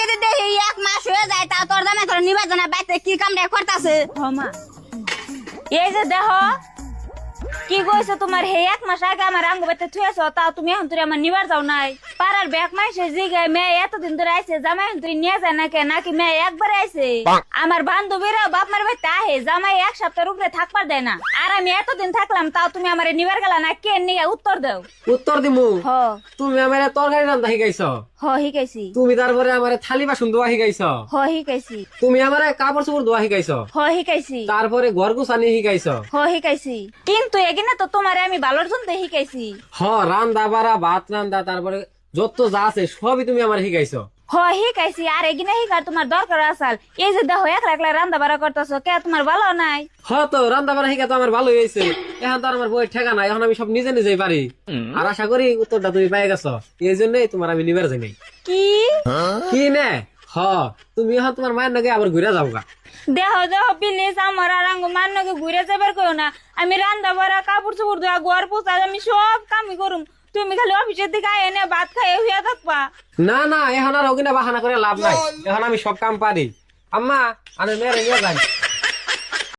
যদি দেখি 1 মাস হয়ে যায় তা তোর দামে তোর নিবা জানা বাইতে কি কাম রে করতাছে মা এই যে দেহ কি কইছো তোমার হে 1 মাস আগে আমার আঙ্গ বেতে থুয়েছ তা তুমি এখন তুই আমার নিবার যাও নাই পাড়ার ব্যাক মাইসে জিগায় মেয়ে এতদিন ধরে আইছে জামাই এখন তুই নিয়ে যায় নাকি মেয়ে একবার আইছে আমার বান্ধবীরা বাপ মার বাড়িতে আহে জামাই 1 সপ্তাহের উপরে থাকবার দেয় না আর আমি এতদিন থাকলাম তাও তুমি আমার নিবার গেলা না কে নিয়ে উত্তর দাও উত্তর দিমু হ তুমি আমারে তরকারি রান্না শিখাইছো হ হিকাইছি তুমি তারপরে আমারে থালি বাসন ধোয়া শিখাইছো হ হিকাইছি তুমি আমারে কাপড় চোপড় ধোয়া শিখাইছো হ হিকাইছি তারপরে ঘর গুছানি শিখাইছো হ হিকাইছি কিন্তু এগিনে তো তোমারে আমি ভালোর জন্য শিকাইছি রান্দা বাড়া ভাত রান্দা তারপরে যত যা আছে সবই তুমি আমার শিখাইছো হ হিকাইছি আর এগিনে হিকার তোমার দরকার আসাল এই যে দেখো একলা একলা রান্না বাড়া করতেছো কে তোমার ভালো নাই তো রান্দা বাড়া শিখা তো আমার ভালো হয়েছে এখন তো আর আমার বই ঠেকা নাই এখন আমি সব নিজে নিজেই পারি আর আশা করি উত্তরটা তুমি পাই গেছো এই জন্যই তোমার আমি নিবার যাই নাই কি কি নে তুমি এখন তোমার মায়ের নাকি আবার ঘুরে যাও গা দেহ দেহ প্লিজ আমার আর আঙ্গ মান্নকে ঘুরে যাবার কেউ না আমি রান্না বাড়া কাপড় চোপড় ধোয়া ঘর পোছা আমি সব কামই করুম তুমি খালি অফিসের দিকে এনে ভাত খাইয়ে হইয়া থাকবা না এখন আর ওখানে বাহানা করে লাভ নাই এখন আমি সব কাম পারি আম্মা আমি মেয়ের নিয়ে যাই